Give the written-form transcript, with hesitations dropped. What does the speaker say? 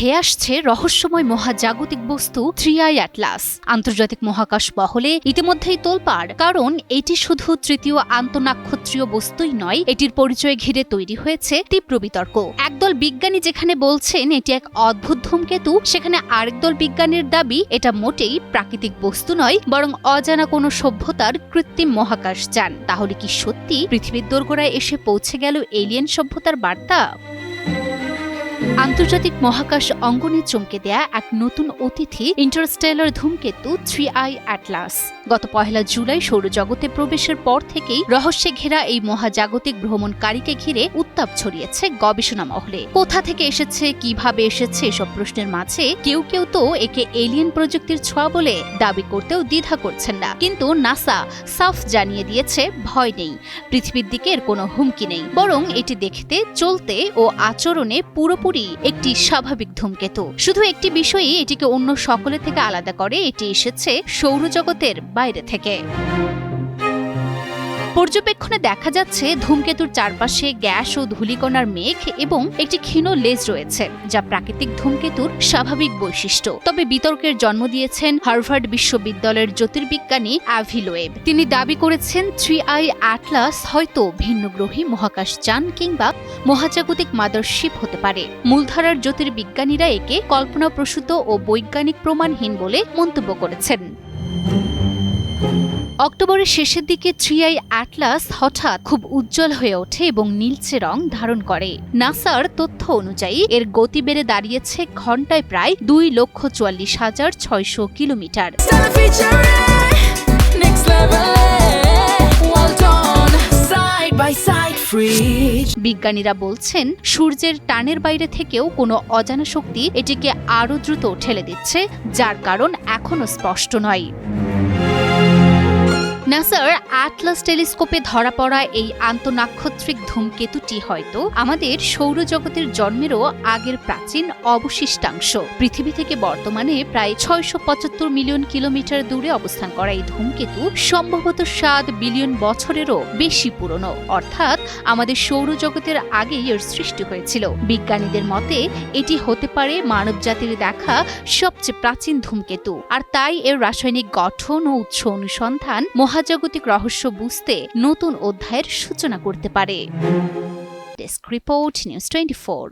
ধেয়ে আসছে রহস্যময় মহাজাগতিক বস্তু 3i অ্যাটলাস। আন্তর্জাতিক মহাকাশ মহলে ইতিমধ্যেই তোলপাড়, কারণ এটি শুধু তৃতীয় আন্তঃনাক্ষত্রীয় বস্তুই নয়, এটির পরিচয় ঘিরে তৈরি হয়েছে তীব্র বিতর্ক। একদল বিজ্ঞানী যেখানে বলছেন এটি এক অদ্ভুত ধূমকেতু, সেখানে আরেক দল বিজ্ঞানীর দাবি এটা মোটেই প্রাকৃতিক বস্তু নয়, বরং অজানা কোনো সভ্যতার কৃত্রিম মহাকাশ যান। তাহলে কি সত্যি পৃথিবীর দোরগোড়ায় এসে পৌঁছে গেল এলিয়েন সভ্যতার বার্তা? আন্তর্জাতিক মহাকাশ অঙ্গনে চমকে দেয়া এক নতুন অতিথি ইন্টারস্টেলার ধূমকেতু 3i অ্যাটলাস। গত 1 জুলাই সৌরজগতে প্রবেশের পর থেকেই রহস্যে ঘেরা এই মহাজাগতিক ভ্রমণকারীকে ঘিরে উত্তাপ ছড়িয়েছে গবেষণা মহলে। কোথা থেকে এসেছে, কিভাবে এসেছে, এসব প্রশ্নের মাঝে কেউ কেউ তো একে এলিয়েন প্রযুক্তির ছোঁয়া বলে দাবি করতেও দ্বিধা করছেন না। কিন্তু নাসা সাফ জানিয়ে দিয়েছে ভয় নেই, পৃথিবীর দিকে এর কোনো হুমকি নেই, বরং এটি দেখতে, চলতে ও আচরণে পুরোপুরি একটি স্বাভাবিক ধূমকেতু। শুধু একটি বিষয়ই এটিকে অন্য সকলের থেকে আলাদা করে, এটি এসেছে সৌরজগতের বাইরে থেকে। পর্যবেক্ষণে দেখা যাচ্ছে ধূমকেতুর চারপাশে গ্যাস ও ধূলিকণার মেঘ এবং একটি ক্ষীণ লেজ রয়েছে, যা প্রাকৃতিক ধূমকেতুর স্বাভাবিক বৈশিষ্ট্য। তবে বিতর্কের জন্ম দিয়েছেন হার্ভার্ড বিশ্ববিদ্যালয়ের জ্যোতির্বিজ্ঞানী অ্যাভি লোয়েব। তিনি দাবি করেছেন 3i অ্যাটলাস হয়তো ভিন্নগ্রহী মহাকাশযান কিংবা মহাজাগতিক মাদারশিপ হতে পারে। মূলধারার জ্যোতির্বিজ্ঞানীরা একে কল্পনাপ্রসূত ও বৈজ্ঞানিক প্রমাণহীন বলে মন্তব্য করেছেন। অক্টোবরের শেষের দিকে 3i অ্যাটলাস হঠাৎ খুব উজ্জ্বল হয়ে ওঠে এবং নীলচে রং ধারণ করে। নাসার তথ্য অনুযায়ী এর গতি বেড়ে দাঁড়িয়েছে ঘন্টায় প্রায় 2,44,600 কিলোমিটার। বিজ্ঞানীরা বলছেন সূর্যের টানের বাইরে থেকেও কোনো অজানা শক্তি এটিকে আরও দ্রুত ঠেলে দিচ্ছে, যার কারণ এখনো স্পষ্ট নয়। নাসার অ্যাটলাস টেলিস্কোপে ধরা পড়া এই আন্তঃনাক্ষত্রিক ধূমকেতুটি হয়তো আমাদের সৌরজগতের জন্মেরও আগের প্রাচীন অবশিষ্টাংশ। পৃথিবী থেকে বর্তমানে প্রায় 675 মিলিয়ন কিলোমিটার দূরে অবস্থান করা এই ধূমকেতু সম্ভবত 7 বিলিয়ন বছরেরও বেশি পুরনো, অর্থাৎ আমাদের সৌরজগতের আগেই এর সৃষ্টি হয়েছিল। বিজ্ঞানীদের মতে এটি হতে পারে মানবজাতির দেখা সবচেয়ে প্রাচীন ধূমকেতু, আর তাই এর রাসায়নিক গঠন ও উৎস অনুসন্ধান মহাজাগতিক রহস্য বুঝতে নতুন অধ্যায়ের সূচনা করতে পারে। Desk report, news 24।